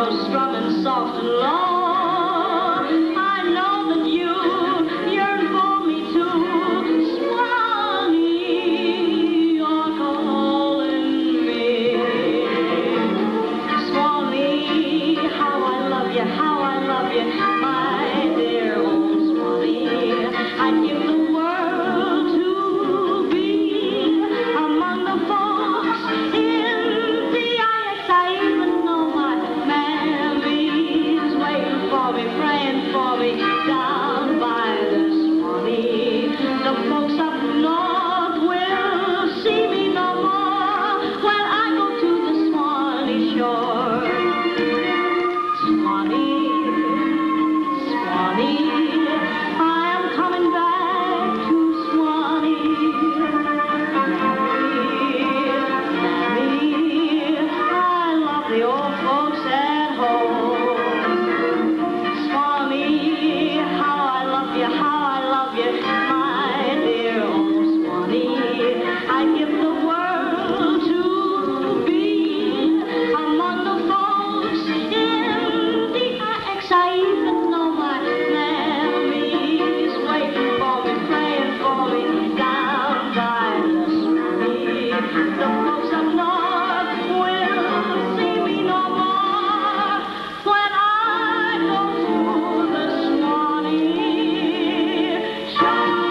goes strumming soft and low. I know that you yearn for me too. Swanee, you're calling me. Swanee, how I love you, my dear old Swanee. I'd give the world to be among the folks in VIX. I even know my mammy's waiting for me, praying for me down by the Swanee. The folks up north will see me no more when I go to the Swanee shore. Swanee, Swanee, I am coming back to Swanee. Mammy, I love the old folks at home. Swanee, how I love you, my dear old Swanee. I'd give the world to be among the folks in VIX. I even know my mammy's waiting for me, praying for me down by the Swanee. The folks up north will see me no more when I go to the Swanee shore.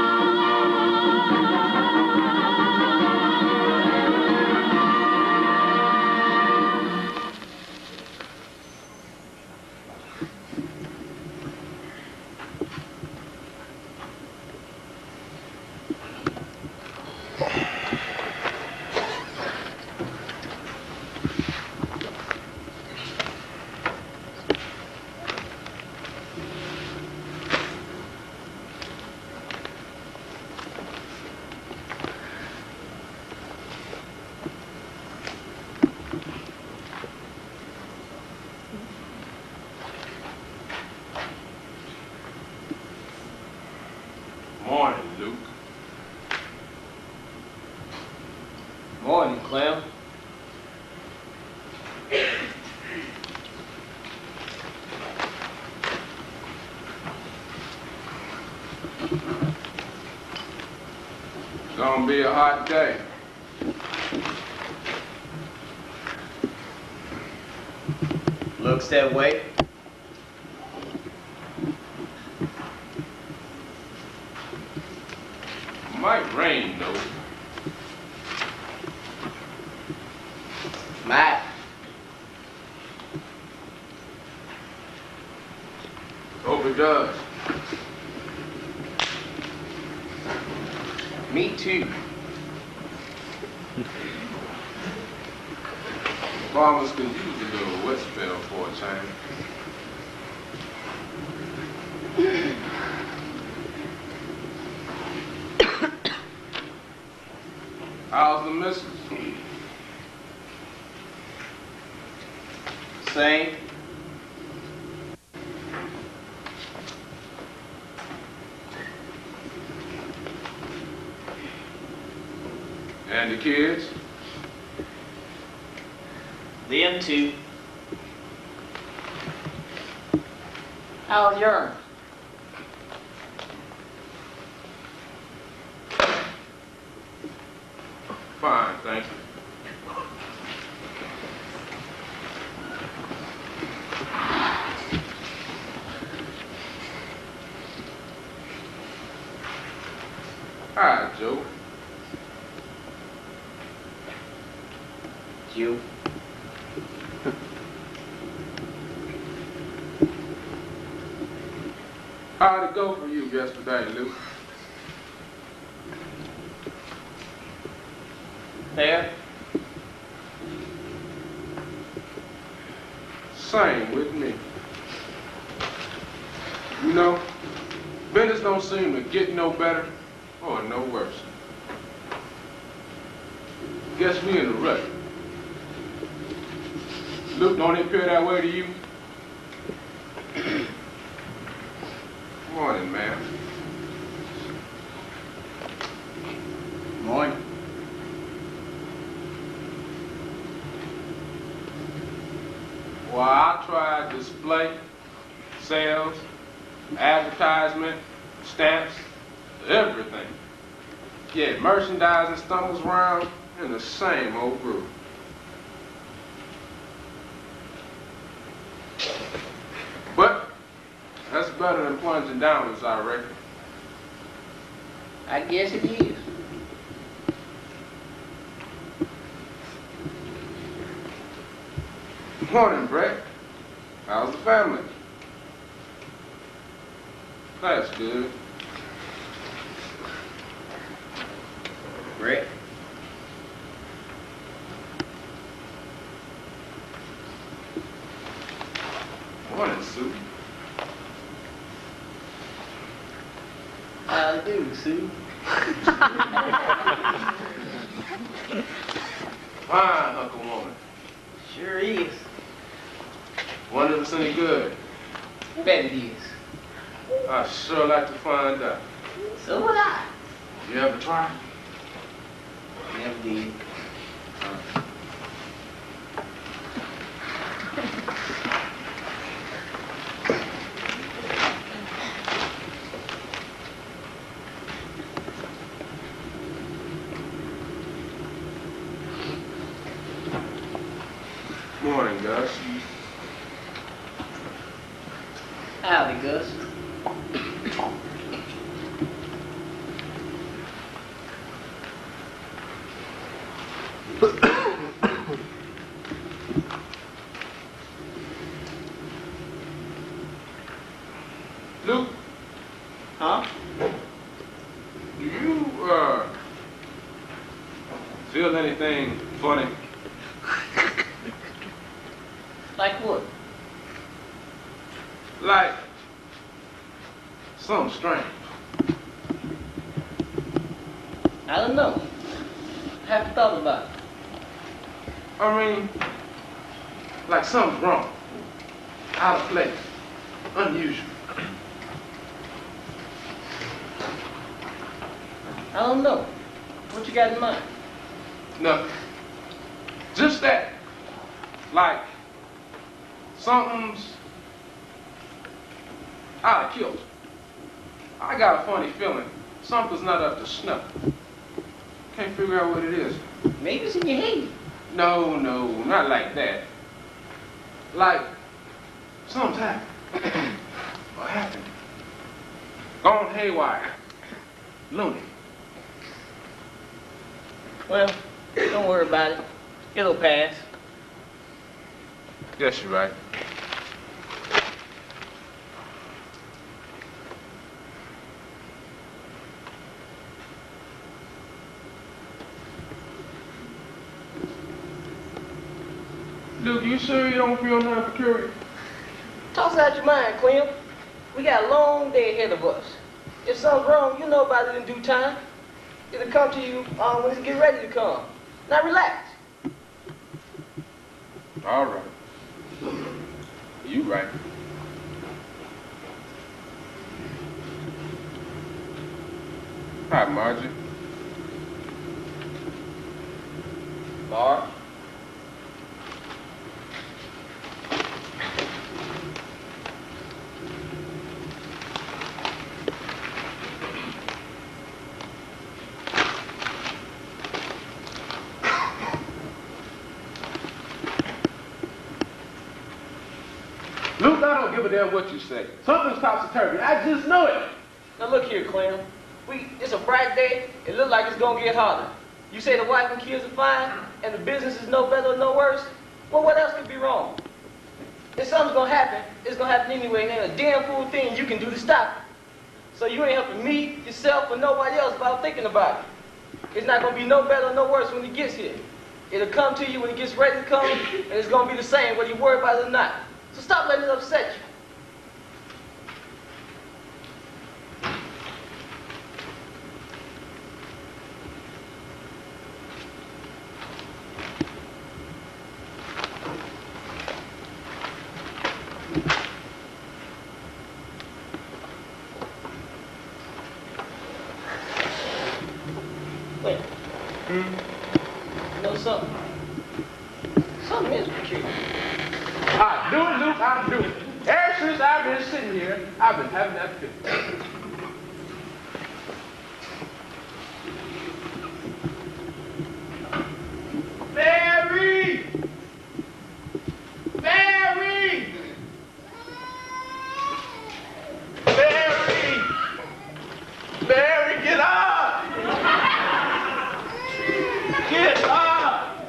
Morning, Luke. Morning, Clem. It's gonna be a hot day. Looks that way. Might rain, though. Matt. Hope it does. Me too. Farmers could use a little wet spell for a change. How's the missus? Same. And the kids? Them too. How's yours? Fine, thank you. Hi, Joe. You. How'd it go for you yesterday, Luke? There. Same with me. You know, business don't seem to get no better or no worse. Guess we in a rut. Luke, don't it appear that way to you? Morning, man. Morning. Well, I tried display, sales, advertisement, stamps, everything. Yeah, merchandising stumbles around in the same old groove. But that's better than plunging downwards, I reckon. I guess it is. Morning, Brett. How's the family? That's good. Brett. Morning, Sue. How do, Sue? Fine, Uncle Woman. Sure is. Wonder if it's any good. Bet it is. I'd sure like to find out. So would I. You ever try? Never did. Morning, Gus. Howdy, Gus. Luke, Huh? do you, feel anything funny? Like what? Like something strange. I don't know. Haven't thought about it. I mean, like something's wrong. Out of place. Unusual. I don't know. What you got in mind? Nothing. Just that. Like something's out of kilter. I got a funny feeling something's not up to snuff. Can't figure out what it is. Maybe it's in your head. No, not like that. Like something's happened. What happened? Gone haywire. Loony. Well, don't worry about it. It'll pass. Guess you're right. Luke, you sure you don't feel nothing peculiar? Toss out your mind, Clem. We got a long day ahead of us. If something's wrong, you know about it in due time. It'll come to you when it get ready to come. Now relax. All right. You right. Hi, Margie. Barb. Luke, I don't give a damn what you say. Something's topsy-turvy. I just know it. Now look here, Clem. It's a bright day. It look like it's gonna get hotter. You say the wife and kids are fine, and the business is no better or no worse. Well, what else could be wrong? If something's gonna happen, it's gonna happen anyway, and ain't a damn fool thing you can do to stop it. So you ain't helping me, yourself, or nobody else about thinking about it. It's not gonna be no better or no worse when it gets here. It'll come to you when it gets ready to come, and it's gonna be the same whether you worry about it or not. So stop letting it upset you. Wait. You know something? Something is peculiar. I Luke, ever since I've been sitting here, I've been having that feeling. Mary! Mary! Mary! Mary, get up! Get up!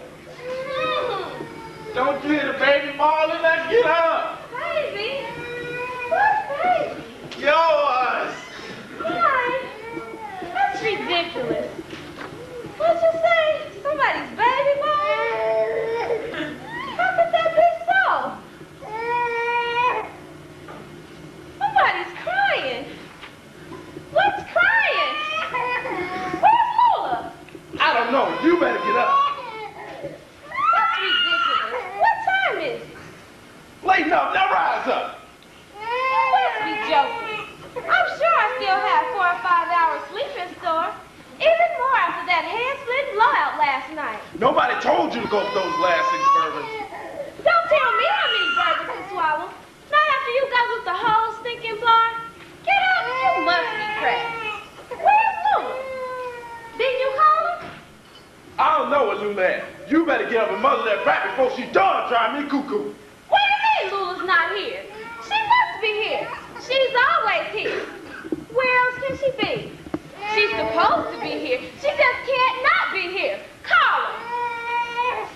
Don't you hear the baby bawling? Now get up! Baby? What baby? Yours! Why? That's ridiculous. What'd you say? Somebody's baby boy? How could that be so? Somebody's crying. What's crying? Where's Lola? I don't know. You better get up. That's ridiculous. What time is it? Late enough. Now rise up. You must be joking. I'm sure I still have 4 or 5 hours sleep in store. Even more after that head-split blowout last night. Nobody told you to go for those last 6 bourbons. Don't tell me how many bourbons to swallow. Not after you guzzled the whole stinking bar. Get up, you must be cracked. Where's Lula? Didn't you call her? I don't know what Lula at. You better get up and muzzle that rat before she done driving me cuckoo. What do you mean Lula's not here? She must be here. She's always here. Where else can she be? She's supposed to be here. She just can't not be here. Call her.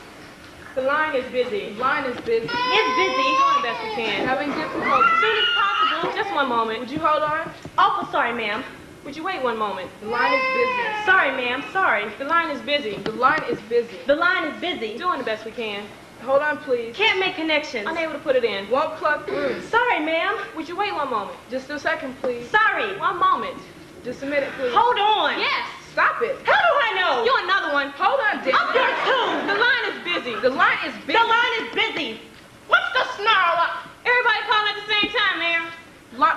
The line is busy. Line is busy. It's busy. Doing the best we can. Having difficulty. As soon as possible. Just one moment. Would you hold on? Awful sorry, ma'am. Would you wait one moment? The line is busy. Sorry, ma'am. Sorry. The line is busy. The line is busy. The line is busy. Doing the best we can. Hold on, please. Can't make connections. Unable to put it in. Won't plug through. Sorry, ma'am. Would you wait one moment? Just a second, please. Sorry. One moment. Just a minute, please. Hold on. Yes. Stop it. How do I know? You're another one. Hold on, Dick. I'm here too. The line is busy. The line is busy. The line is busy. What's the snarl? Everybody calling at the same time, ma'am.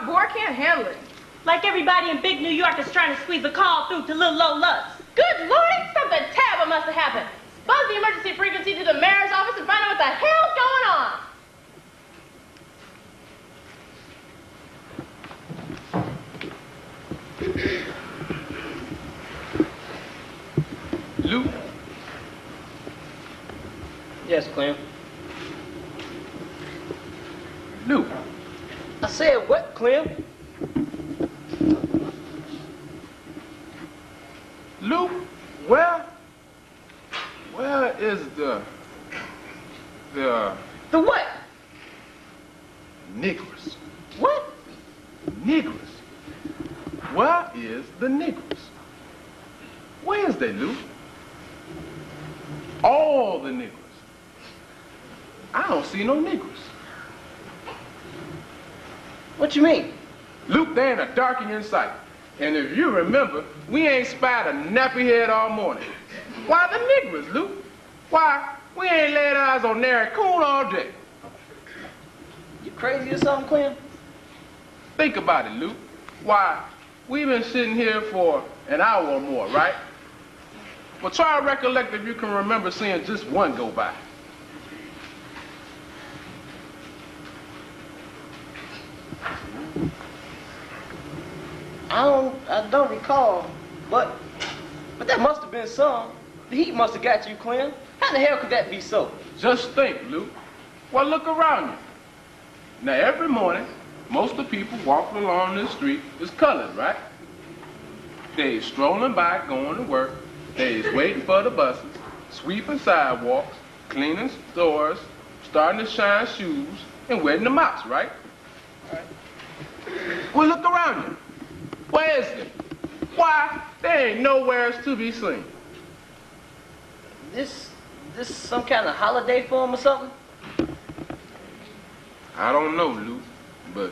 Boy can't handle it. Like everybody in big New York is trying to squeeze a call through to little Low Lutz. Good Lord, something terrible must have happened. Buzz the emergency frequency to the mayor's office and find out what the hell's going on. Luke? Yes, Clem. Luke. I said what, Clem? Luke, where is the The what? Negroes? What? Negroes. Where is the Negroes? Where is they, Luke? All the Negroes. I don't see no Negroes. What you mean? Luke, they ain't a darky in sight. And if you remember, we ain't spied a nappy head all morning. Why the Negroes, Luke? Why, we ain't laid eyes on Nary Coon all day. You crazy or something, Clem? Think about it, Luke. Why, we've been sitting here for an hour or more, right? Well, try to recollect if you can remember seeing just one go by. I don't recall, but that must have been some. The heat must have got you, Clem. How the hell could that be so? Just think, Luke. Well, look around you. Now, every morning, most of the people walking along this street is colored, right? They strolling by, going to work. They's waiting for the buses, sweeping sidewalks, cleaning stores, starting to shine shoes, and wetting the mops, right? Well, look around you. Where is it? Why, there ain't nowhere else to be seen. This some kind of holiday for him or something? I don't know, Luke, but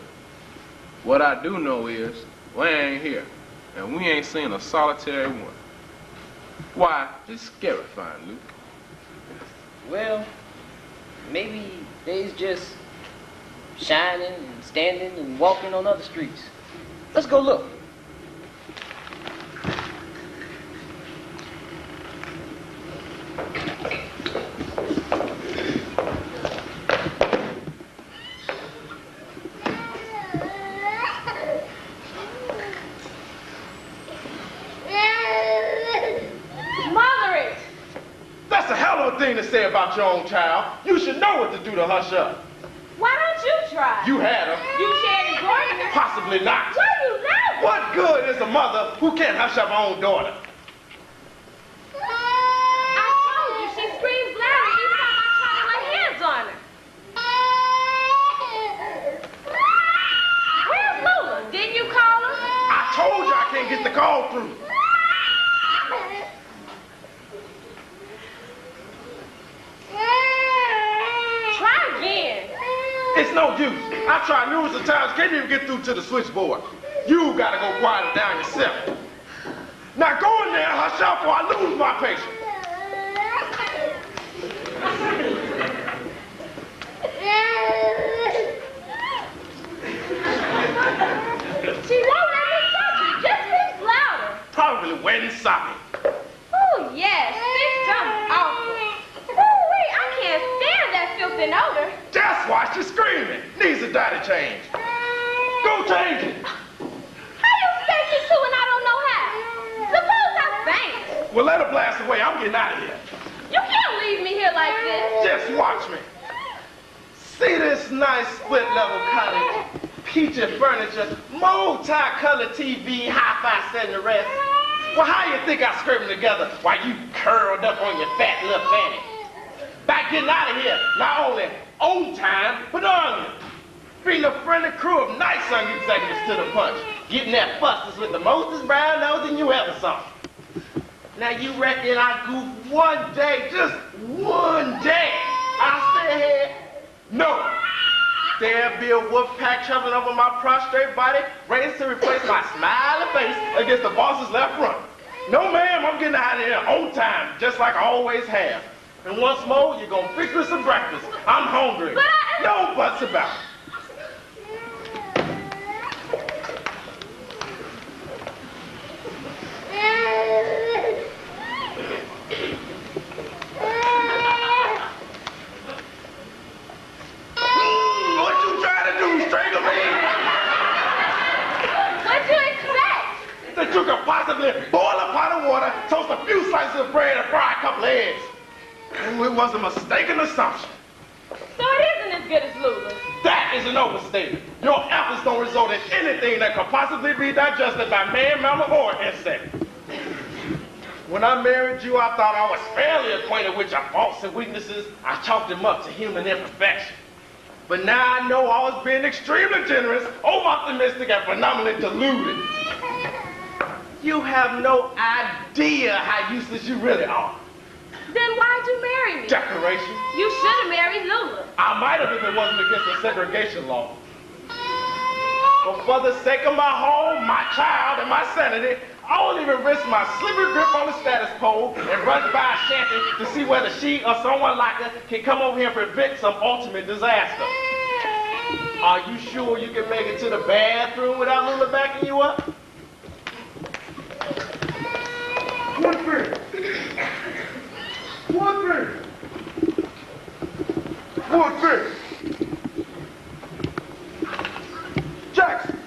what I do know is we ain't here, and we ain't seen a solitary one. Why, it's scarifying, Luke. Well, maybe they's just shining and standing and walking on other streets. Let's go look. say about your own child. You should know what to do to hush up. Why don't you try? You had her. You shared his garden. Possibly not. Why you never? What good is a mother who can't hush up her own daughter? I told you, she screams louder each time I try to lay hands on her. Where's Lula? Didn't you call her? I told you I can't get the call through. Try again. It's no use. I tried numerous of times, can't even get through to the switchboard. You gotta go quiet it down yourself. Now go in there and hush up or I lose my patient. She won't let me touch her. Just speaks louder. Probably wet and soppy. Oh, yes. This sounds awful. Ooh-wee, I can't stand that filthy odor. That's why she's screaming. Needs a diaper change. Go change it. How you expect me to when I don't know how? Suppose I faint. Well, let her blast away. I'm getting out of here. You can't leave me here like this. Just watch me. See this nice split-level cottage? Peachy furniture, multi-color TV, hi-fi set and the rest. Well, how you think I scrape them together while you curled up on your fat little fanny? Back getting out of here, not only on time, but on you. Being a friendly crew of nice young executives to the punch. Getting that fusters with the mostest brown nose than you ever saw. Now you reckon I goof one day, just one day, I'll stay ahead? No. There'll be a wolf pack traveling over my prostrate body, ready to replace my smiling face against the boss's left front. No, ma'am, I'm getting out of here on time, just like I always have. And once more, you're gonna fix me some breakfast. I'm hungry. No buts about it. What you trying to do, strangle me? What'd you expect? That you could possibly boil a pot of water, toast a few slices of bread, and fry a couple of eggs. And it was a mistaken assumption. So it isn't as good as Lula's. That is an overstatement. Your efforts don't result in anything that could possibly be digested by man, mammal, or insect. When I married you, I thought I was fairly acquainted with your faults and weaknesses. I chalked them up to human imperfection. But now I know I was being extremely generous, over-optimistic, and phenomenally deluded. You have no idea how useless you really are. Then why'd you marry me? Decoration. You should have married Lula. I might have if it wasn't against the segregation law. But for the sake of my home, my child, and my sanity, I won't even risk my slippery grip on the status pole and run by a shanty to see whether she or someone like her can come over here and prevent some ultimate disaster. Are you sure you can make it to the bathroom without Lula backing you up? One thing. Jackson!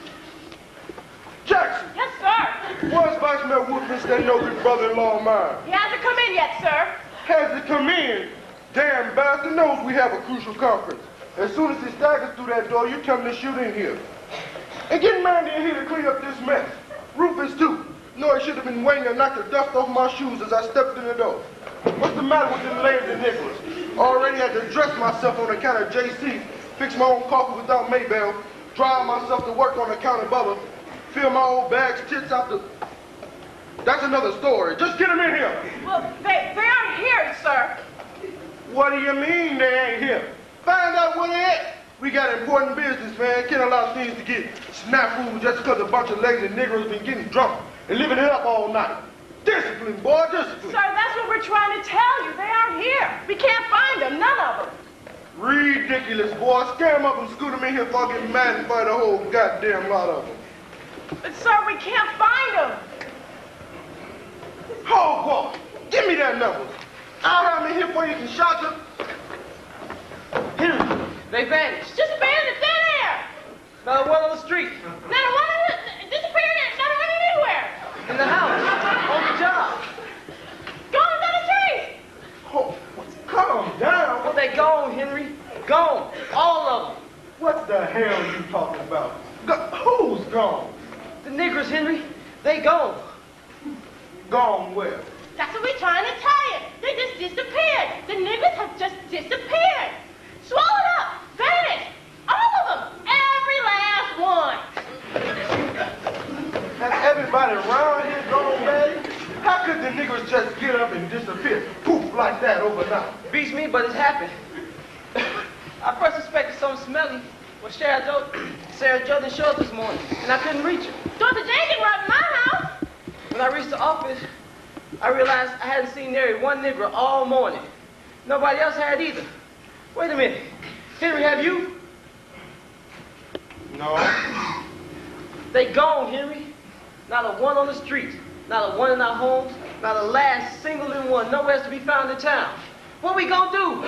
Yes, sir. Where's Vice Mayor Woodford that nosy brother-in-law of mine? He hasn't come in yet, sir. Has he come in? Damn bastard knows we have a crucial conference. As soon as he staggers through that door, you tell him to shoot in here. And get Mandy in here to clean up this mess. Rufus, too. No, he should have been waiting to knock the dust off my shoes as I stepped in the door. What's the matter with them lambs and nickels? Already had to dress myself on account of JC, fix my own coffee without Maybell, drive myself to work on account of Bubba, fill my old bag's tits out the... That's another story. Just get them in here. Well, they aren't here, sir. What do you mean they ain't here? Find out where they at. We got important business, man. Can't allow things to get snafu just because a bunch of lazy niggers been getting drunk and living it up all night. Discipline, boy, discipline. Sir, that's what we're trying to tell you. They aren't here. We can't find them, none of them. Ridiculous, boy. Scare them up and scoot them in here before I get mad and fight a whole goddamn lot of them. But, sir, we can't find them. Oh, boy. Give me that number. I'll have me here before you can shout them. They vanished. Disappeared in thin air. Not one on the street. Not a one of them disappeared, not a one anywhere. In the house. On the job. Gone down the street. Oh, come you talking about? Who's gone? The niggers, Henry, they gone. Gone where? That's what we're trying to tell you. They just disappeared. The niggas have just disappeared. Swallowed up, vanished. All of them. Every last one. Has everybody around here gone, baby? How could the niggers just get up and disappear, poof, like that overnight? Beats me, but it's happened. I first suspected something smelly when Sarah Jo didn't show up this morning, and I couldn't reach her. Dr. Jenkins were at my house. When I reached the office, I realized I hadn't seen nary one nigger all morning. Nobody else had either. Wait a minute. Henry, have you? No. They gone, Henry. Not a one on the streets. Not a one in our homes. Not a last single in one. Nowhere else to be found in town. What we gonna do?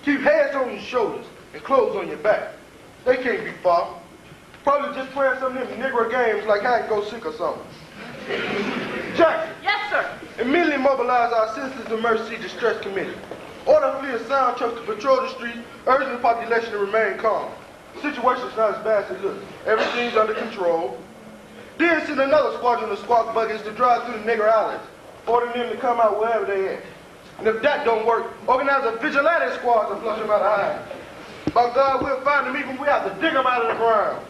Keep heads on your shoulders and clothes on your back. They can't be far. Probably just playing some of them Negro games like hide and go seek or something. Jackson. Yes, sir. Immediately mobilize our Citizens Emergency Distress Committee. Order a fleet of sound trucks to patrol the streets, urging the population to remain calm. The situation's not as bad as it looks. Everything's under control. Then send another squadron of squawk buckets to drive through the nigger alleys, ordering them to come out wherever they at. And if that don't work, organize a vigilante squad to flush them out of hiding. By God, we'll find them even if we have to dig them out of the ground.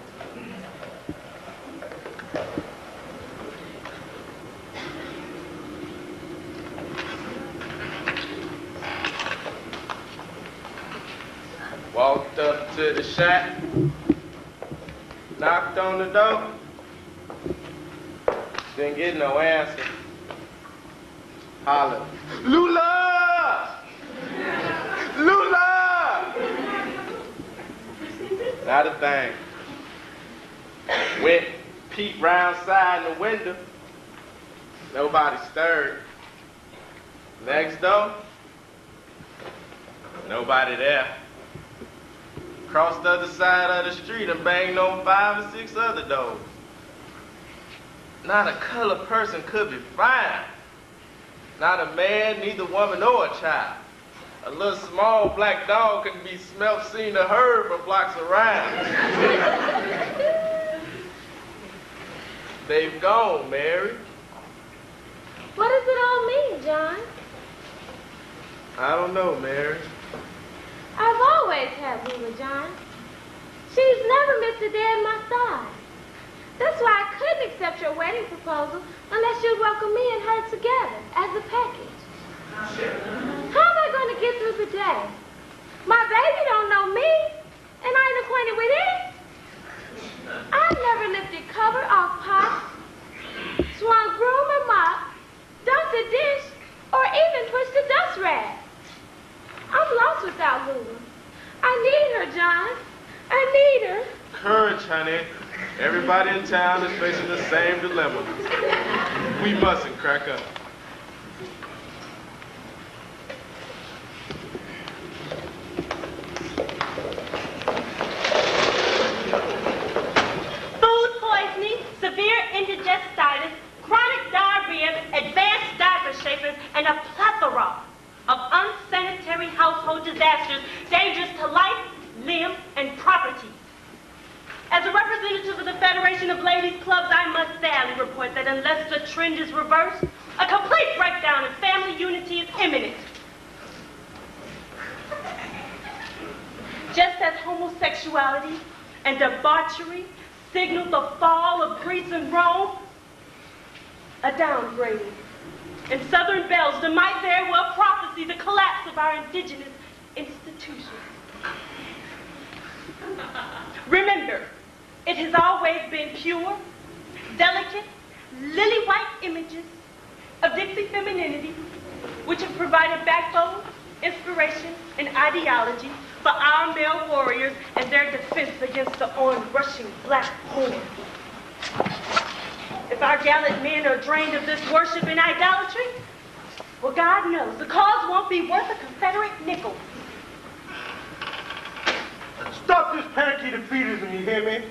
Walked up to the shack, knocked on the door, didn't get no answer. Hollered, Lula! Lula! Not a thing. Went, peeped round side the window. Nobody stirred. Next door, nobody there. Crossed the other side of the street and banged on 5 or 6 other doors. Not a colored person could be found. Not a man, neither woman or a child. A little small black dog couldn't be smelt, seen, or heard for blocks around. They've gone, Mary. What does it all mean, John? I don't know, Mary. I've always had Lula, John. She's never missed a day at my side. That's why I couldn't accept your wedding proposal unless you'd welcome me and her together as a package. How am I going to get through the day? My baby don't know me, and I ain't acquainted with it. I've never lifted cover off pot, swung broom or mop, dumped a dish, or even pushed a dust rag. I'm lost without Lula. I need her, John. I need her. Courage, honey. Everybody in town is facing the same dilemma. We mustn't crack up. Food poisoning, severe indigestitis, chronic diarrhea, advanced diaper shapers, and a plethora of unsanitary household disasters dangerous to life, limb, and property. As a representative of the Federation of Ladies Clubs, I must sadly report that unless the trend is reversed, a complete breakdown in family unity is imminent. Just as homosexuality and debauchery signaled the fall of Greece and Rome, a downgrading in Southern Belgium might very well prophesy the collapse of our indigenous institutions. Remember, it has always been pure, delicate, lily-white images of Dixie femininity which have provided backbone, inspiration, and ideology for our male warriors and their defense against the onrushing black horde. If our gallant men are drained of this worship and idolatry, well, God knows, the cause won't be worth a Confederate nickel. Stop this panicky defeatism, you hear me?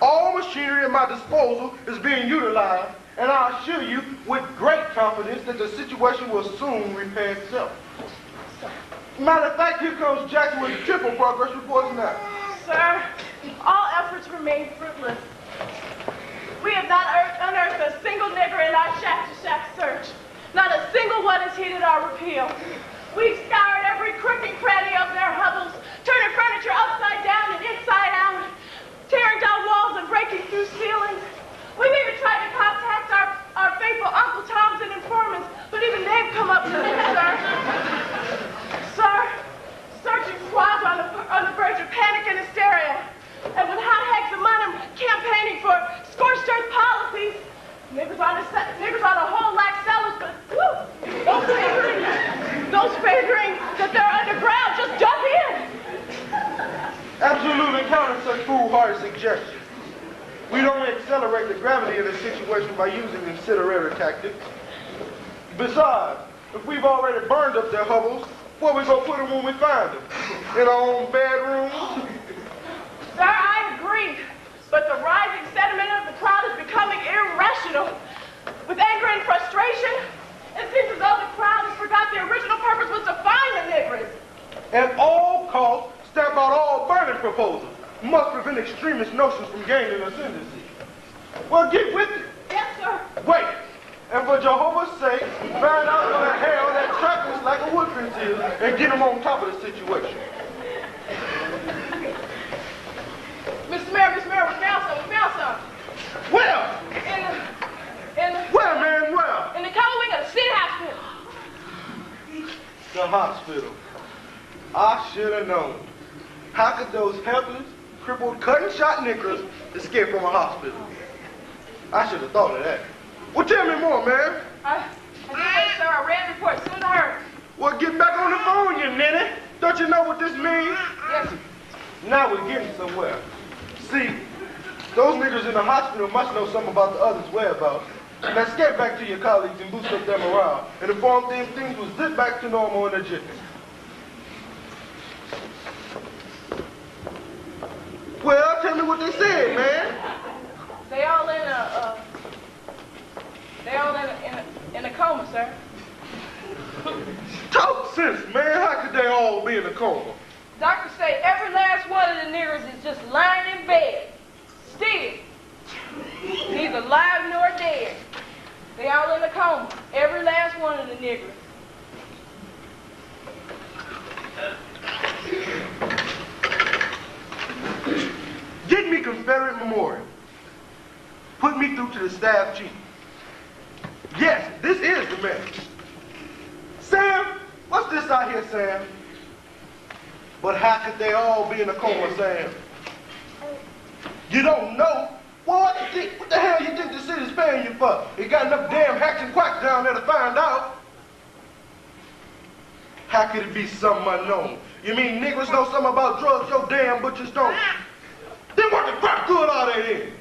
All machinery at my disposal is being utilized, and I assure you with great confidence that the situation will soon repair itself. Matter of fact, here comes Jackson with the triple progress reports now. Sir, remain fruitless. We have not unearthed a single nigger in our shack-to-shack search. Not a single one has heeded our repeal. We've scoured every crook and cranny of their hovels, turning furniture upside down and inside out, tearing down walls and breaking through ceilings. We've even tried to contact our faithful Uncle Toms and informants, but even they've come up to us, sir. Sir, searching squads on the verge of panic and hysteria. And with hot heads of money campaigning for scorched earth policies, niggas on a whole lack sellers, but woo, those favoring that they're underground just jump in. Absolutely counter such foolhardy suggestions. We'd only accelerate the gravity of the situation by using incendiary tactics. Besides, if we've already burned up their hovels, where we gonna put them when we find them? In our own bedrooms? Sir, I agree, but the rising sentiment of the crowd is becoming irrational. With anger and frustration, it seems as though the crowd has forgot the original purpose was to find the niggers. At all costs, stamp out all burning proposals. Must prevent extremist notions from gaining ascendancy. Well, get with it. Yes, sir. Wait. And for Jehovah's sake, find out what the hell that trap is like a woodfence is and get them on top of the situation. Mr. Mayor, we found some. Where? Where? In the cover wing of the city hospital. The hospital. I should have known. How could those helpless, crippled, cut-and-shot niggers escape from a hospital? I should have thought of that. Well, tell me more, man. I did, sir. I read the report as soon as I heard. Well, get back on the phone, you ninny. Don't you know what this means? Yes, sir. Now we're getting somewhere. See, those niggers in the hospital must know something about the others' whereabouts. Now get back to your colleagues and boost up their morale and inform them things will zip back to normal in a jiffy. Well, tell me what they said, man. They all in a coma, sir. Talk sense, man. How could they all be in a coma? Doctors say every last one of the niggers is just lying in bed, still, neither alive nor dead. They all in a coma, every last one of the niggers. Get me Confederate memorial. Put me through to the staff chief. Yes, this is the man. Sam, what's this out here, Sam? But how could they all be in a coma, Sam? You don't know? Well, what the hell you think the city's paying you for? You got enough damn hacks and quacks down there to find out. How could it be something unknown? You mean niggers know something about drugs your damn butchers don't? Then what the crap good are they in?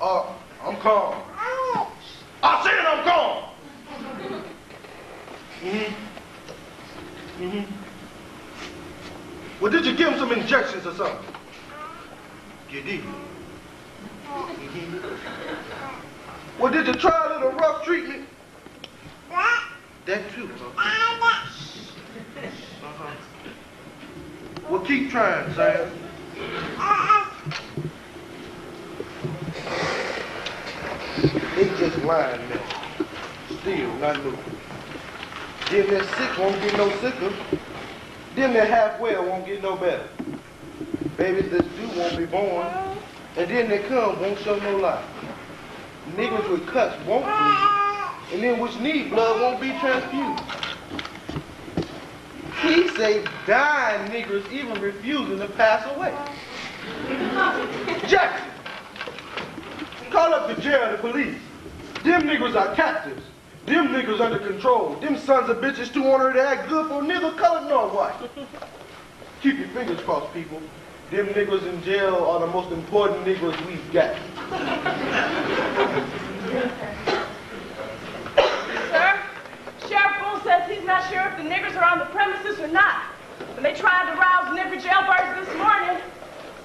I'm calm. I said I'm calm. Well, did you give him some injections or something? You did. Well, did you try a little rough treatment? That too. Well, keep trying, Sam. They just lying there. Still not moving. Them that sick won't get no sicker. Them that half well won't get no better. Babies that's due won't be born. And then they come won't show no life. Niggas with cuts won't bleed. And then which need blood won't be transfused. He say dying niggers even refusing to pass away. Jackson, call up the jail and the police. Them niggers are captives. Them niggers under control. Them sons of bitches too ornery to act good for neither colored nor white. Keep your fingers crossed, people. Them niggers in jail are the most important niggers we've got. Sir, Sheriff Bull says he's not sure if the niggers are on the premises or not. When they tried to rouse nigger jailbirds this morning,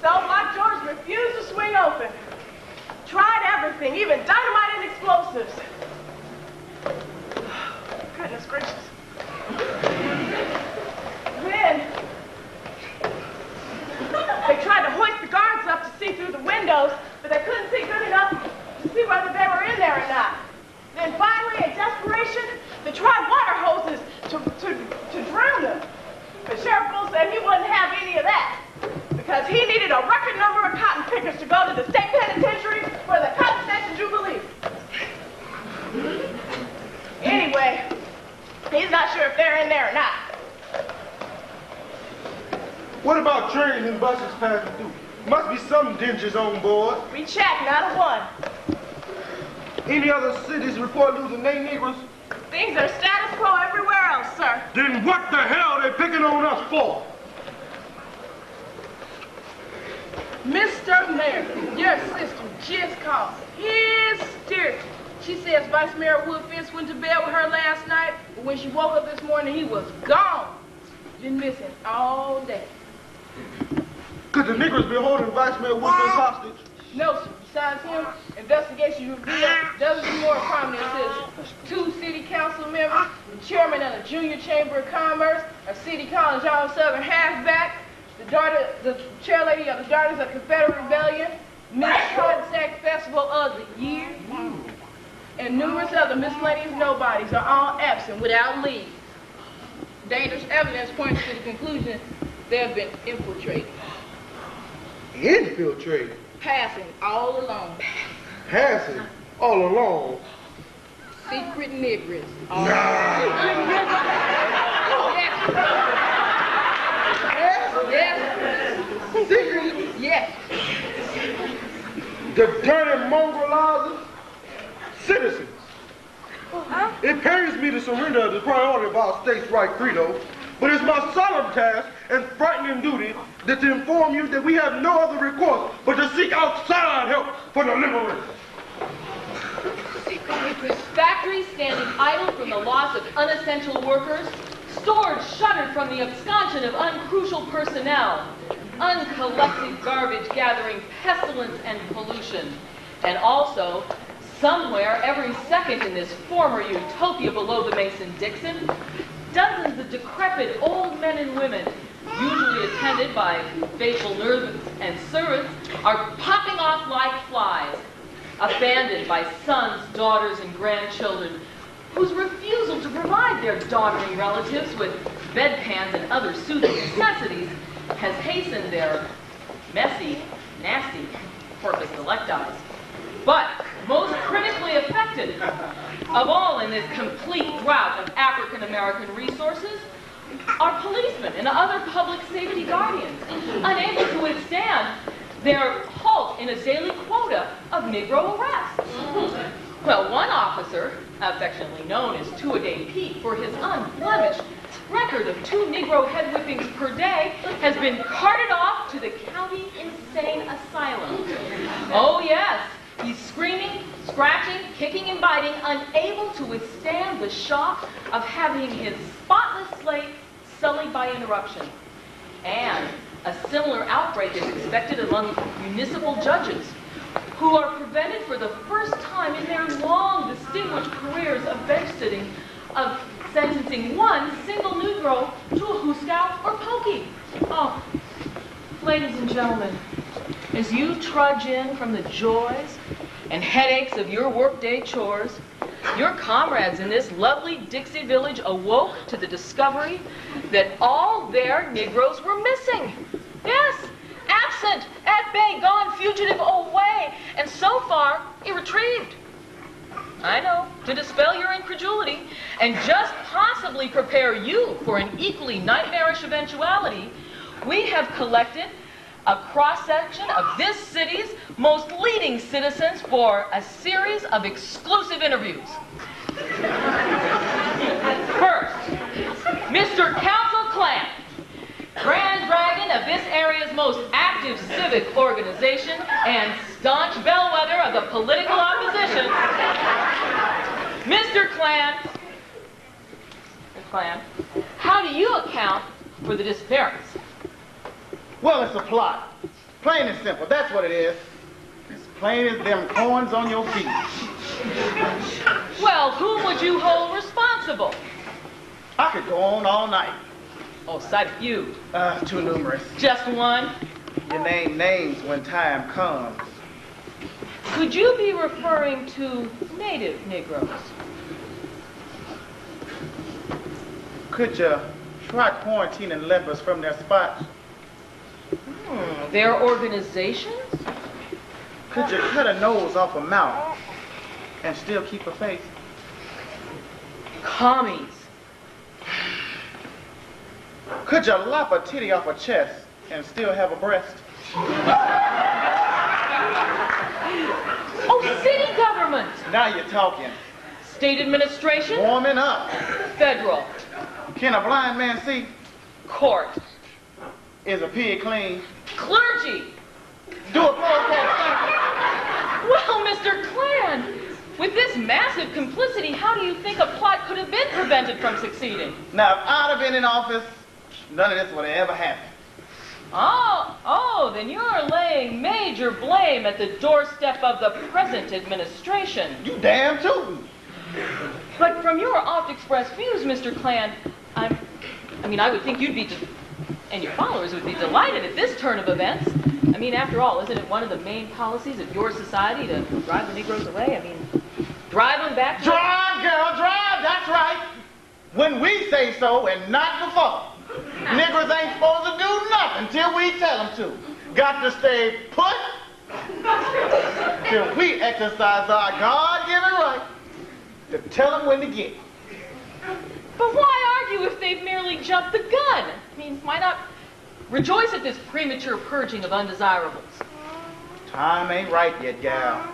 cell block doors refused to swing open. Tried everything, even dynamite and explosives. Goodness gracious. Then, they tried to hoist the guards up to see windows, but they couldn't see good enough to see whether they were in there or not. Then finally, in desperation, they tried water hoses to drown them. But Sheriff Bull said he wouldn't have any of that because he needed a record number of cotton pickers to go to the state penitentiary for the Cotton Station Jubilee. Anyway, he's not sure if they're in there or not. What about trains and buses passing through? Must be some dentures on board. We checked, not a one. Any other cities report losing their Negroes? Things are status quo everywhere else, sir. Then what the hell are they picking on us for? Mr. Mayor, your sister just called. Hysterical. She says Vice Mayor Woodfence went to bed with her last night, but when she woke up this morning, he was gone. Been missing all day. Could the Negroes be holding Vice Mayor Woodfence hostage? No, sir. Besides him, investigations reveal dozens more prominent citizens. 2 city council members, the chairman of the Junior Chamber of Commerce, a city college all Southern halfback, the chairlady of the Daughters of Confederate Rebellion, Miss Contact Festival of the Year, and numerous other miscellaneous nobodies are all absent without leave. Dangerous evidence points to the conclusion they have been infiltrated. Infiltrated? Passing all along. Passing? All along? Secret niggers. Yes. Secret? Yes. The dirty mongrelizers? Citizens. It pains me to surrender the priority of our state's right credo, but it's my solemn task and frightening duty that to inform you that we have no other recourse but to seek outside help for the liberated. Factories standing idle from the loss of unessential workers, stores shuttered from the absconsion of uncrucial personnel, uncollected garbage gathering pestilence and pollution, and also, somewhere every second in this former utopia below the Mason-Dixon, dozens of decrepit old men and women, usually attended by faithful nerds and servants, are popping off like flies, abandoned by sons, daughters, and grandchildren, whose refusal to provide their doddering relatives with bedpans and other soothing necessities has hastened their messy, nasty corpus delicti. But most critically affected of all in this complete drought of African American resources are policemen and other public safety guardians, unable to withstand their halt in a daily quota of Negro arrests. Well, one officer, affectionately known as Two-A-Day Pete for his unblemished record of 2 Negro head whippings per day, has been carted off to the county insane asylum. Oh yes, he's screaming, scratching, kicking, and biting, unable to withstand the shock of having his spotless slate sullied by interruption. And a similar outbreak is expected among municipal judges, who are prevented for the first time in their long, distinguished careers of bench sitting of sentencing one single Negro to a hooskow or pokey. Oh, ladies and gentlemen, as you trudge in from the joys and headaches of your workday chores, your comrades in this lovely Dixie village awoke to the discovery that all their Negroes were missing. Yes, absent, at bay, gone, fugitive, away, and so far irretrieved. I know, to dispel your incredulity and just possibly prepare you for an equally nightmarish eventuality, we have collected a cross-section of this city's most leading citizens for a series of exclusive interviews. First, Mr. Council Clamp, Grand Dragon of this area's most active civic organization and staunch bellwether of the political opposition. Mr. Clamp, how do you account for the disappearance? Well, it's a plot. Plain and simple, that's what it is. As plain as them corns on your feet. Well, whom would you hold responsible? I could go on all night. Oh, cite a few. Too numerous. Just one? You name names when time comes. Could you be referring to native Negroes? Could you try quarantining lepers from their spots? Their organizations? Could you cut a nose off a mouth and still keep a face? Commies. Could you lop a titty off a chest and still have a breast? Oh, city government. Now you're talking. State administration. Warming up. Federal. Can a blind man see? Court. Is a pig clean? Clergy. Do a protest. Well, Mr. Klan, with this massive complicity, how do you think a plot could have been prevented from succeeding? Now, if I'd have been in office, none of this would have ever happened. Oh, then you're laying major blame at the doorstep of the present administration. You damn tootin'. But from your oft-expressed views, Mr. Klan, I would think you'd be, and your followers would be delighted at this turn of events. I mean, after all, isn't it one of the main policies of your society to drive the Negroes away? I mean, drive them back to... Drive, girl, drive, that's right. When we say so and not before. Niggers ain't supposed to do nothing till we tell them to. Got to stay put till we exercise our God-given right to tell them when to get. But why argue if they've merely jumped the gun? I mean, why not rejoice at this premature purging of undesirables? Time ain't right yet, gal.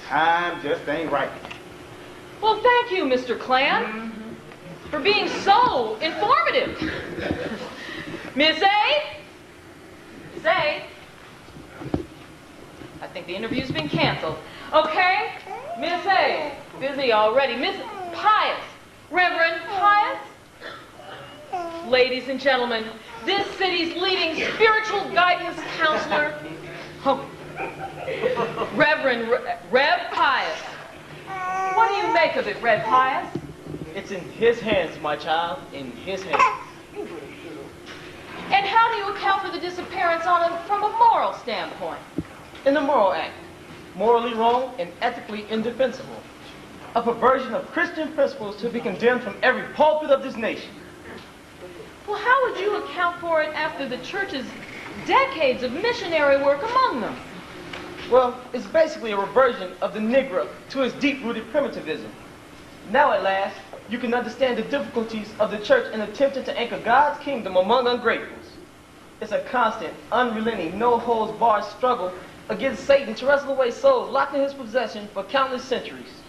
Time just ain't right yet. Well, thank you, Mr. Klan, for being so informative. Miss A? Miss A? I think the interview's been canceled. Okay? Miss A, busy already. Miss Pius, Reverend Pius? Ladies and gentlemen, this city's leading spiritual guidance counselor, Reverend Rev Pius. What do you make of it, Rev Pius? It's in his hands, my child, in his hands. And how do you account for the disappearance from a moral standpoint? In the moral act, morally wrong and ethically indefensible. A perversion of Christian principles to be condemned from every pulpit of this nation. Well, how would you account for it after the church's decades of missionary work among them? Well, it's basically a reversion of the Negro to its deep-rooted primitivism. Now at last, you can understand the difficulties of the church in attempting to anchor God's kingdom among ungratefuls. It's a constant, unrelenting, no-holds-barred struggle against Satan to wrestle away souls locked in his possession for countless centuries.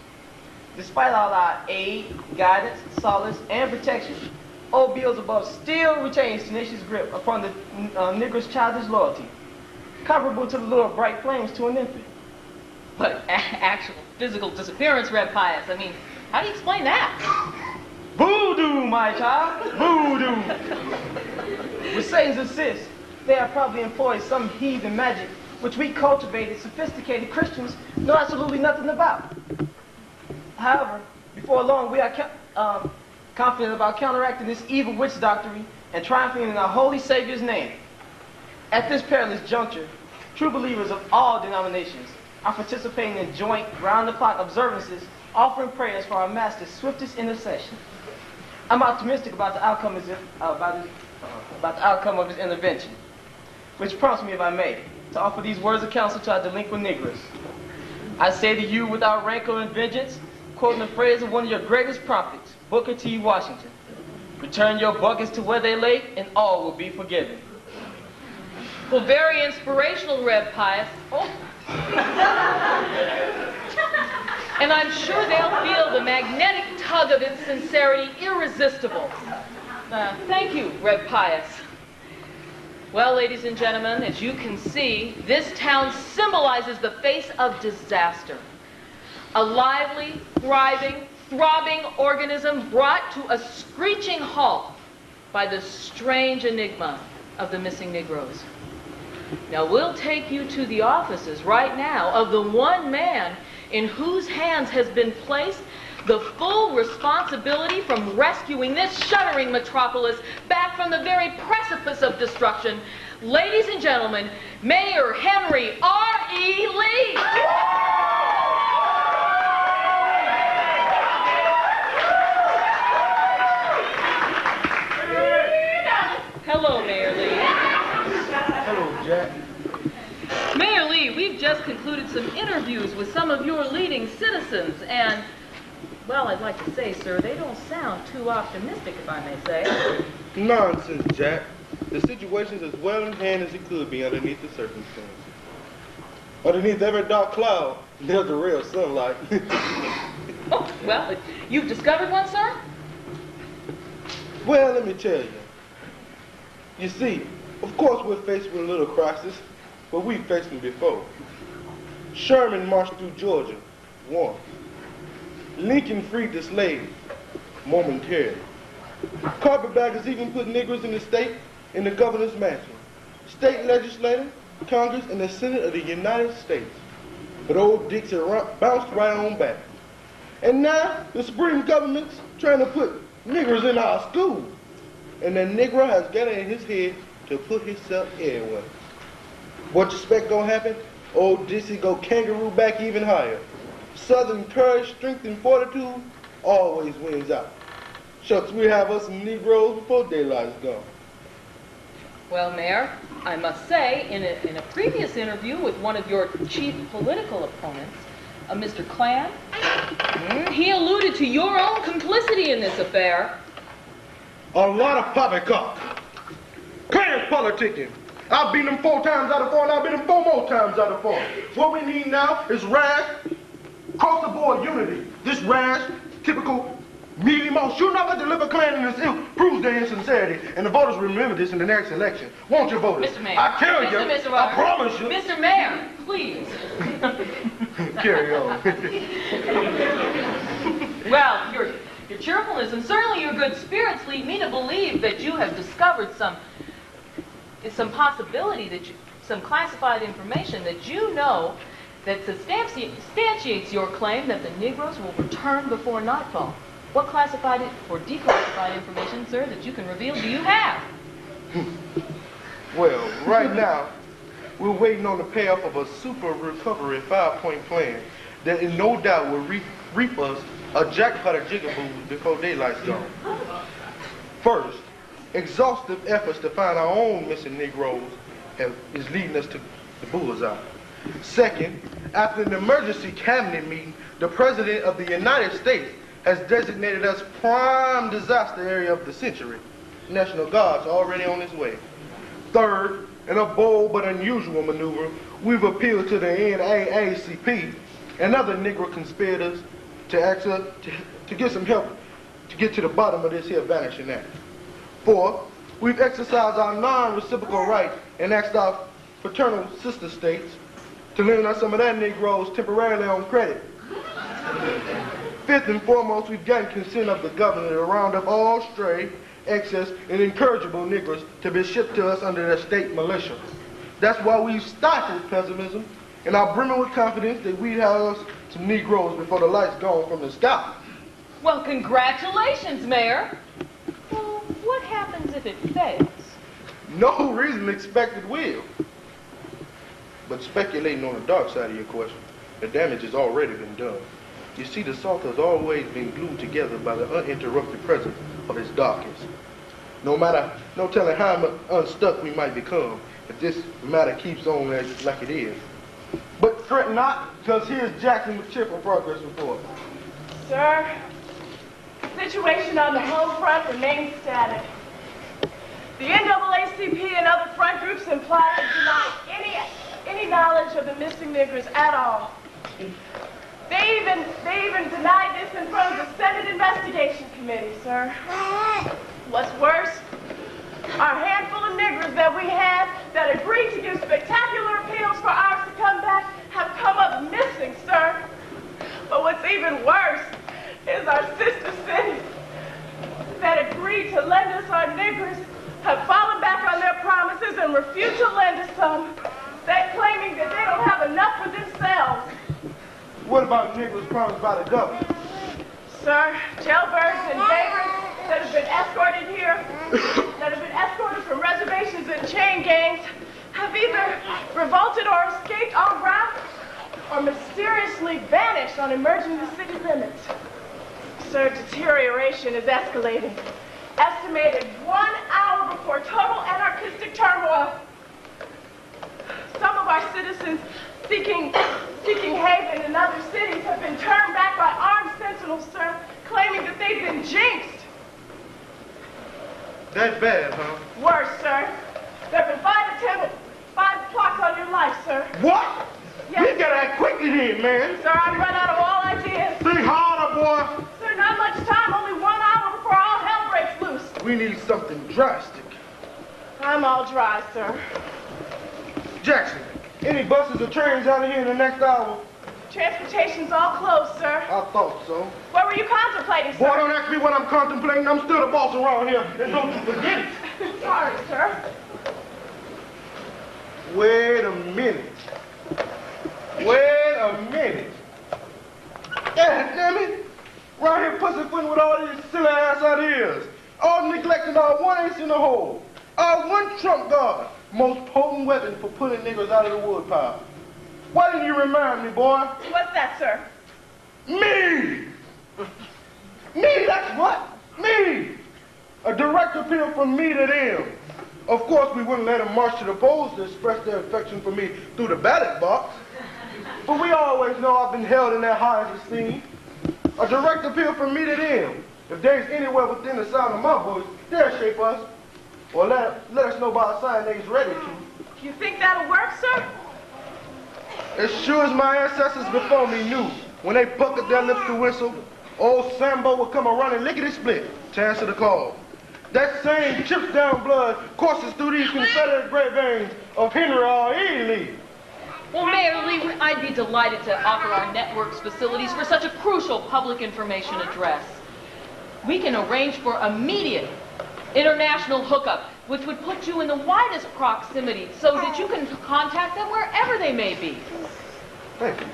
Despite all our aid, guidance, solace, and protection, old Beelzebub still retains tenacious grip upon the Negro's childish loyalty, comparable to the lure of bright flames to an infant. But actual physical disappearance, Rev Pius, I mean, how do you explain that? Voodoo, my child, voodoo. With Satan's assist, they have probably employed some heathen magic which we cultivated, sophisticated Christians know absolutely nothing about. However, before long, we are confident about counteracting this evil witch doctrine and triumphing in our holy Savior's name. At this perilous juncture, true believers of all denominations are participating in joint, round-the-clock observances, offering prayers for our Master's swiftest intercession. I'm optimistic about the outcome of his intervention, which prompts me, if I may, to offer these words of counsel to our delinquent Negroes. I say to you without rancor and vengeance, quoting the phrase of one of your greatest prophets, Booker T. Washington, return your buckets to where they lay, and all will be forgiven. Well, very inspirational, Rev Pius. Oh. And I'm sure they'll feel the magnetic tug of its sincerity irresistible. Thank you, Rev Pius. Well, ladies and gentlemen, as you can see, this town symbolizes the face of disaster. A lively, thriving, throbbing organism brought to a screeching halt by the strange enigma of the missing Negroes. Now, we'll take you to the offices right now of the one man in whose hands has been placed the full responsibility from rescuing this shuddering metropolis back from the very precipice of destruction. Ladies and gentlemen, Mayor Henry R.E. Lee. agree. We've just concluded some interviews with some of your leading citizens, and, well, I'd like to say, sir, they don't sound too optimistic, if I may say. Nonsense, Jack. The situation's as well in hand as it could be underneath the circumstances. Underneath every dark cloud, there's a ray of sunlight. Oh, well, you've discovered one, sir? Well, let me tell you. You see, of course we're faced with a little crisis, but we've faced them before. Sherman marched through Georgia, won. Lincoln freed the slaves, momentarily. Carpetbaggers even put Negroes in the state in the governor's mansion, state legislature, Congress, and the Senate of the United States. But old Dixie bounced right on back. And now the Supreme Government's trying to put niggers in our schools. And the Negro has got it in his head to put himself anywhere. What you expect gonna happen? Old Dixie go kangaroo back even higher. Southern courage, strength, and fortitude always wins out. Shucks, we have us some Negroes before daylight's gone. Well, Mayor, I must say, in a previous interview with one of your chief political opponents, Mr. Clan, he alluded to your own complicity in this affair. A lot of poppycock. Clan's politicking. I've beaten them 4 times out of 4, and I've beaten them 4 more times out of 4. What we need now is rash, across-the-board unity. This rash, typical mealy mouth, shooting up at the Liberal Klan in this ilk proves their insincerity, and the voters remember this in the next election. Won't you, voters? Mr. Mayor. I tell you, I promise you. Mr. Mayor, please. Carry on. Well, your cheerfulness and certainly your good spirits lead me to believe that you have discovered some possibility, some classified information that you know that substantiates your claim that the Negroes will return before nightfall. What classified or declassified information, sir, that you can reveal do you have? Well, right now, we're waiting on the payoff of a super recovery 5-point plan that in no doubt will reap us a jackpot of jigaboos before daylight's gone. First, exhaustive efforts to find our own missing Negroes is leading us to the bullseye. Second, after an emergency cabinet meeting, the President of the United States has designated us prime disaster area of the century. National Guard's already on its way. Third, in a bold but unusual maneuver, we've appealed to the NAACP and other Negro conspirators to get some help to get to the bottom of this here vanishing act. Fourth, we've exercised our non-reciprocal right and asked our fraternal sister states to lend us some of their Negroes temporarily on credit. Fifth and foremost, we've gotten consent of the governor to round up all stray, excess, and incorrigible Negroes to be shipped to us under their state militia. That's why we've stifled pessimism and are brimming with confidence that we have us some Negroes before the light's gone from the sky. Well, congratulations, Mayor. Well, what happens if it fails? No reason to expect it will. But speculating on the dark side of your question, the damage has already been done. You see, the South has always been glued together by the uninterrupted presence of its darkness. No telling how unstuck we might become if this matter keeps on like it is. But fret not, because here's Jackson with cheerful progress report. Sir, the situation on the home front remains static. The NAACP and other front groups imply to deny any knowledge of the missing niggers at all. They even denied this in front of the Senate Investigation Committee, sir. What's worse, our handful of niggers that we had that agreed to give spectacular appeals for ours to come back have come up missing, sir. But what's even worse is our sister cities that agreed to lend us our niggers have fallen back on their promises and refused to lend us some, claiming that they don't have enough for themselves. What about Negroes promised by the government? Sir, jailbirds and vagrants that have been escorted here, that have been escorted from reservations and chain gangs, have either revolted or escaped en route or mysteriously vanished on emerging the city limits. Sir, deterioration is escalating. Estimated 1 hour before total anarchistic turmoil. Some of our citizens That bad, huh? Worse, sir. There have been 5 plots on your life, sir. What? Yes. We gotta act quickly then, man. Sir, I've run out of all ideas. Think harder, boy. Sir, not much time, only 1 hour before all hell breaks loose. We need something drastic. I'm all dry, sir. Jackson, any buses or trains out of here in the next hour? Transportation's all closed, sir. I thought so. What were you contemplating, sir? Boy, don't ask me what I'm contemplating. I'm still the boss around here. And don't you forget it. Sorry, sir. Wait a minute. Wait a minute. Yeah, damn it. Right here pussyfooting with all these silly ass ideas. All neglecting our one ace in the hole. Our one trump card. Most potent weapon for pulling niggas out of the woodpile. Why didn't you remind me, boy? What's that, sir? Me! Me, that's what? Me! A direct appeal from me to them. Of course, we wouldn't let them march to the polls to express their affection for me through the ballot box. But we always know I've been held in their highest esteem. A direct appeal from me to them. If there's anywhere within the sound of my voice, they'll shape us. Or let us know by a sign they's ready to. You think that'll work, sir? As sure as my ancestors before me knew, when they puckered their lips to whistle, old Sambo would come a running lickety-split to answer the call. That same chips down blood courses through these Confederate great veins of Henry R. E. Lee. Well, Mayor Lee, I'd be delighted to offer our network's facilities for such a crucial public information address. We can arrange for immediate international hookup, which would put you in the widest proximity so that you can contact them wherever they may be. Thank you.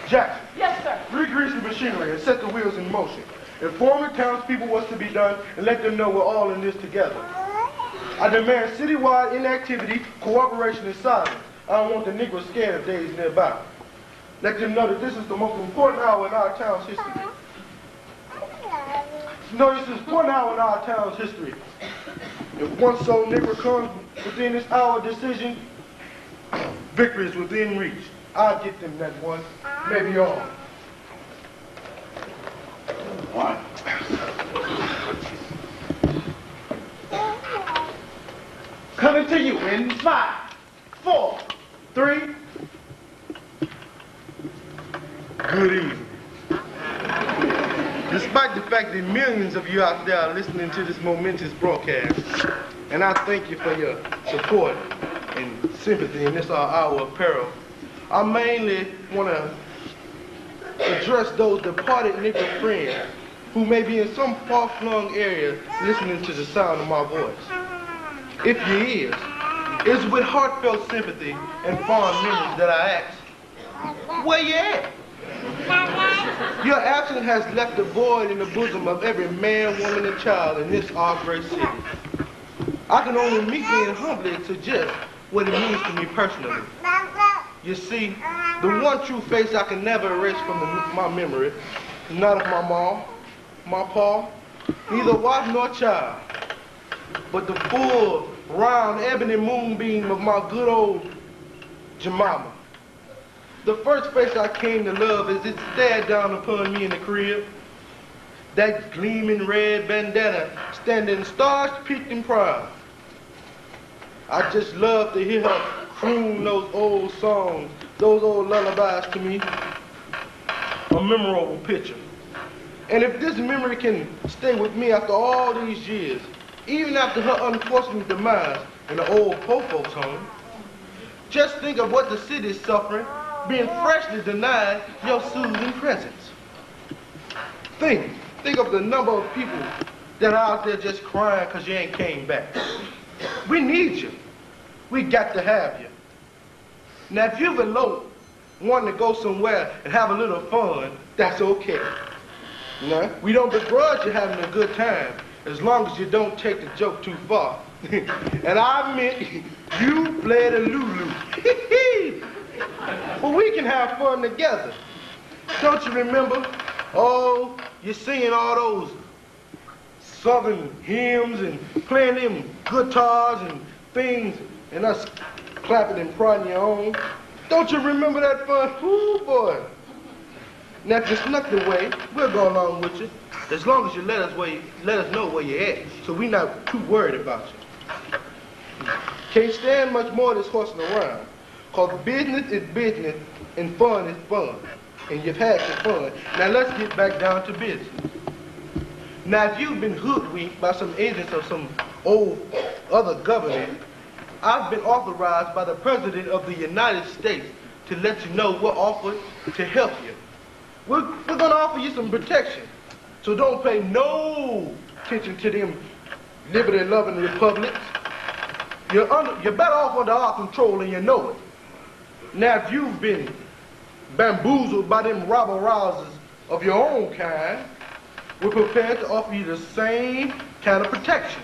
Jackson. Yes, sir. Re-grease the machinery and set the wheels in motion. Inform the townspeople what's to be done and let them know we're all in this together. I demand citywide inactivity, cooperation, and silence. I don't want the Negroes scared of days nearby. Let them know that this is the most important hour in our town's history. No, this is important hour in our town's history. If one sole Negro comes within this hour of decision, victory is within reach. I'll get them that one, maybe all. What? Coming to you in 5, 4, 3. Good evening. Despite the fact that millions of you out there are listening to this momentous broadcast, and I thank you for your support and sympathy in this hour of peril, I mainly want to address those departed Negro friends who may be in some far-flung area listening to the sound of my voice. If you is, it's with heartfelt sympathy and fond memories that I ask, where you at? Your absence has left a void in the bosom of every man, woman, and child in this our great city. I can only meekly and humbly suggest what it means to me personally. You see, the one true face I can never erase from my memory is not of my mom, my pa, neither wife nor child, but the full, round, ebony moonbeam of my good old Jemima. The first face I came to love as it stared down upon me in the crib. That gleaming red bandana standing starched, peaked, and proud. I just love to hear her croon those old songs, those old lullabies to me. A memorable picture. And if this memory can stay with me after all these years, even after her unfortunate demise in the old poor folks' home, just think of what the city's suffering, being freshly denied your soothing presence. Think of the number of people that are out there just crying because you ain't came back. We need you. We got to have you. Now, if you've eloped, wanting to go somewhere and have a little fun, that's okay. Now, we don't begrudge you having a good time, as long as you don't take the joke too far. And I meant you play the Lulu. But we can have fun together. Don't you remember? Oh, you're singing all those southern hymns and playing them guitars and things and us clapping and prodding you on. Don't you remember that fun? Ooh, boy. Now, if you snuck the way, we'll go along with you. As long as you let us know where you're at, so we're not too worried about you. Can't stand much more of this horsing around. Cause business is business and fun is fun. And you've had your fun. Now let's get back down to business. Now if you've been hoodwinked by some agents of some old other government, I've been authorized by the President of the United States to let you know we're offered to help you. We're gonna offer you some protection. So don't pay no attention to them liberty-loving republics. You're better off under our control and you know it. Now if you've been bamboozled by them rabble-rousers of your own kind, we're prepared to offer you the same kind of protection.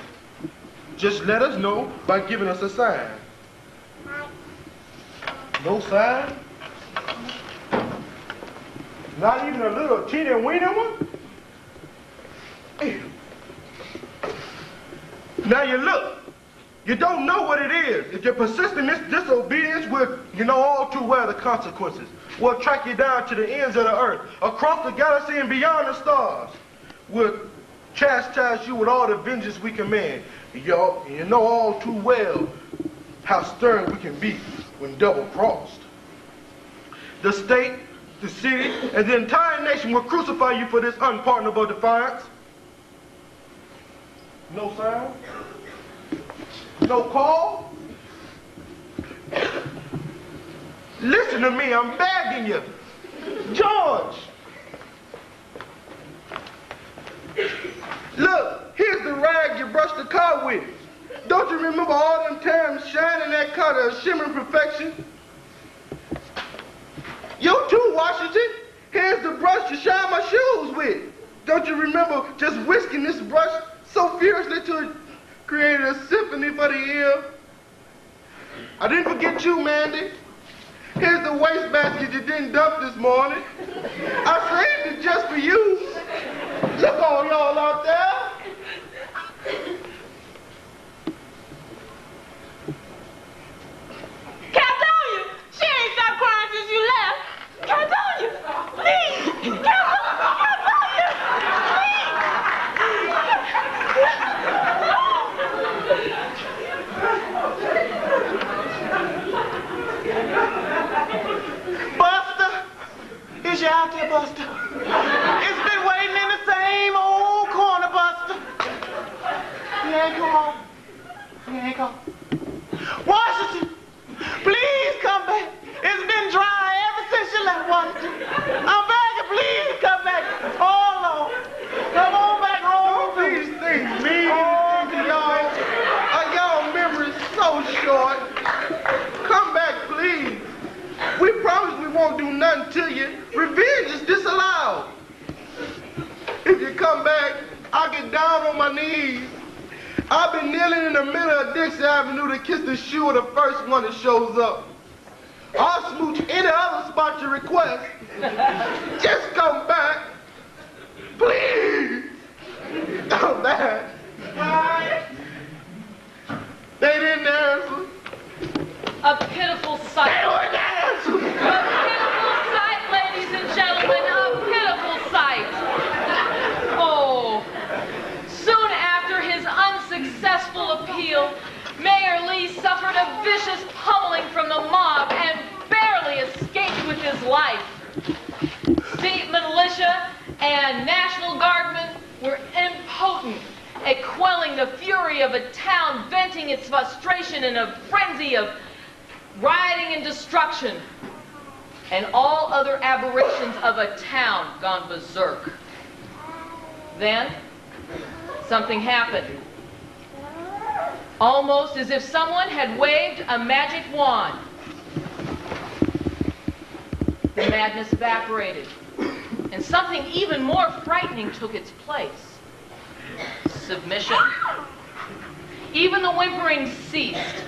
Just let us know by giving us a sign. No sign? Not even a little teeny weeny one? Now you look. You don't know what it is. If you persist in this disobedience, you know all too well the consequences. We'll track you down to the ends of the earth, across the galaxy and beyond the stars. We'll chastise you with all the vengeance we command. You know all too well how stern we can be when double-crossed. The state, the city, and the entire nation will crucify you for this unpardonable defiance. No sign? No call? Listen to me, I'm begging you. George! Look, here's the rag you brushed the car with. Don't you remember all them times shining that car to a shimmering perfection? You too, Washington. Here's the brush to shine my shoes with. Don't you remember just whisking this brush so furiously till it created a symphony for the ear? I didn't forget you, Mandy. Here's the wastebasket you didn't dump this morning. I saved it just for you. Look all y'all out there. California, she ain't stopped crying since you left. California, please. California, Buster, is you out there, Buster? It's been waiting in the same old corner, Buster. He ain't come home. He ain't come. Washington, please come back. It's been dry ever since you left Washington. I'm begging, please come back. Oh, Lord. Come on back home. Don't these things mean anything to y'all? Are y'all memories so short? Come back, please. We promise we won't do nothing to you. Revenge is disallowed. If you come back, I'll get down on my knees. I've been kneeling in the middle of Dixie Avenue to kiss the shoe of the first one that shows up. I'll smooch any other spot you request. Just come back. Please. Come back. They didn't answer. A pitiful sight. They wouldn't answer. A pitiful sight, ladies and gentlemen, a pitiful sight. Oh, soon after his unsuccessful appeal, Mayor Lee suffered a vicious pummeling from the mob and barely escaped with his life. State militia and National Guardmen were impotent at quelling the fury of a town venting its frustration in a frenzy of rioting and destruction, and all other aberrations of a town gone berserk. Then, something happened. Almost as if someone had waved a magic wand. The madness evaporated, and something even more frightening took its place. Submission. Even the whimpering ceased.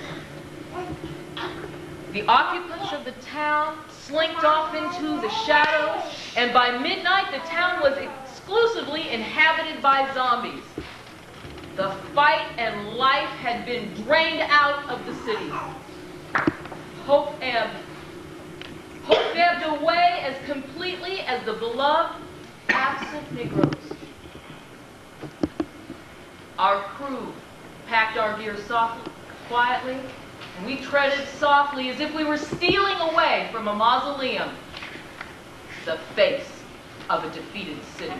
The occupants of the town slinked off into the shadows, and by midnight the town was exclusively inhabited by zombies. The fight and life had been drained out of the city. Hope ebbed. Hope ebbed away as completely as the beloved absent Negroes. Our crew packed our gear softly, quietly, and we treaded softly as if we were stealing away from a mausoleum, the face of a defeated city.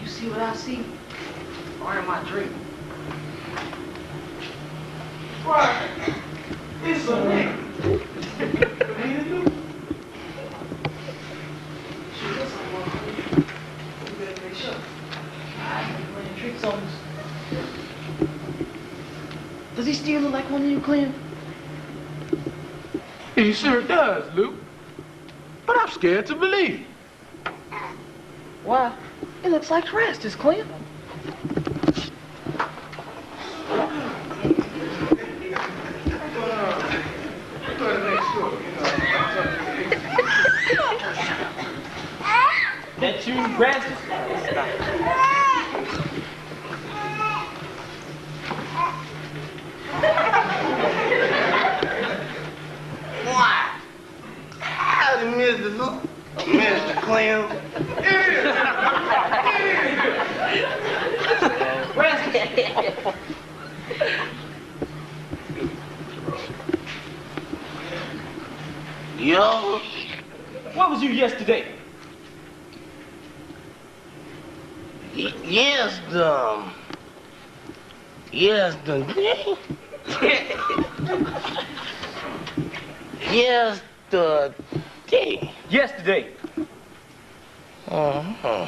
You see what I see? Or am I dreaming? Right. It's a nigga. Does he still look like one of you, Clem? He sure does, Luke. But I'm scared to believe. Why? It looks like Rastus, Clem. That you, Rastus? Why? Howdy, Mr. Luke. Mr. Clem. Yo. Where was you yesterday? Yes, yesterday. Yesterday. Uh-huh.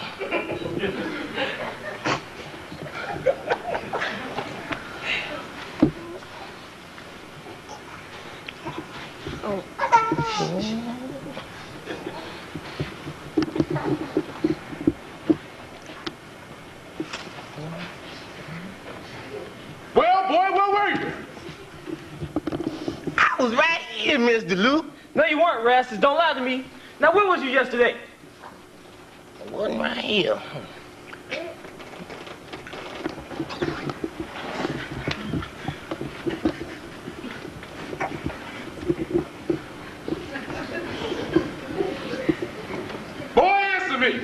Well, boy, where were you? I was right here, Mr. Luke. No, you weren't, Rastus. Don't lie to me. Now, where was you yesterday? I wasn't right here. Boy, answer me.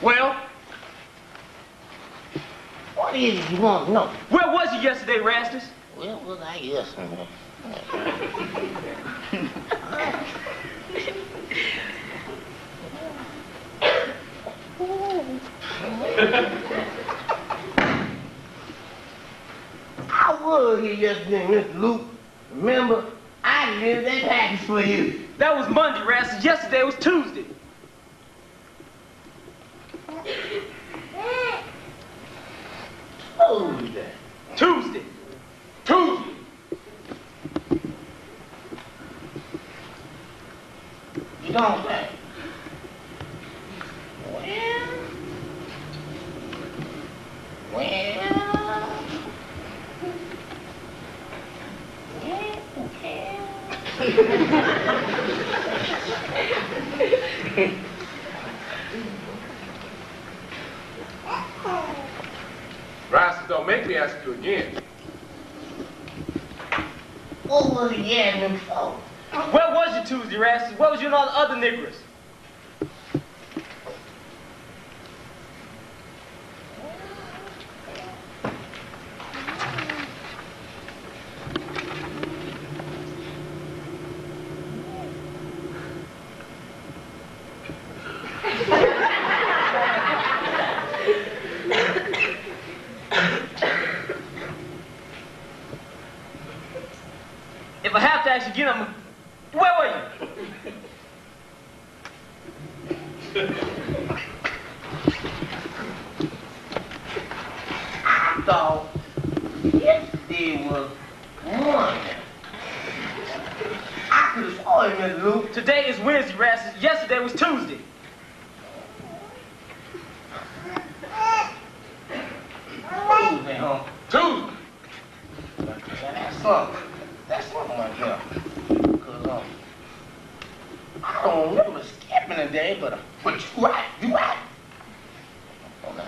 Well, What is it you want to know? Where was you yesterday, Rastus? Where was I yesterday? I was here yesterday, Mr. Luke. Remember, I delivered that package for you. That was Monday, Rastus. Yesterday was Tuesday. Tuesday. Tuesday. Tuesday. You don't say. Rastus, don't make me ask you again. What was he asking me for? Where was you Tuesday, Rastus? Where was you and all the other niggers? If I have to ask you again, I'm gonna... Where were you? I thought yesterday was Monday. I could have saw him, Mr. Luke. Today is Wednesday, Rastus. Yesterday was Tuesday. Tuesday, huh? Tuesday. That's something right there. Because, I don't remember skipping a day, but you right. Okay.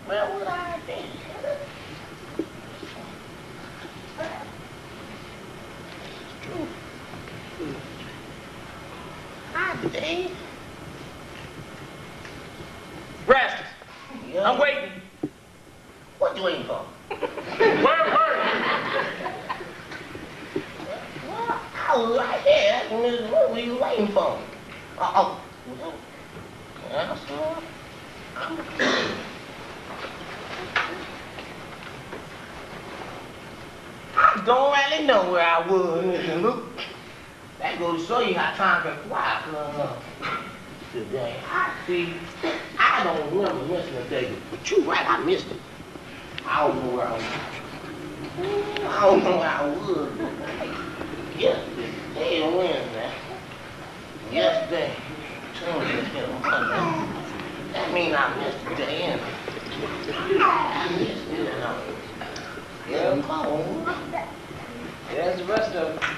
Where would I have been? Today? Rastus, Yeah. I'm waiting. What you waiting for? Where? Well, I was right there. What were you waiting for? Oh. Yeah, so I don't really know where I was. Look, that goes to show you how time can fly. Today, I don't remember missing a day, but you right, I missed it. I don't know where I was. I don't know where I was. Yesterday and Wednesday. Yesterday, Tuesday, and Monday. That means I missed a day in. I missed it. Yeah, cold. There's the rest of them.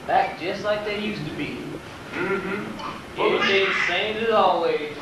Back just like they used to be. Mm-hmm. Everything same as always.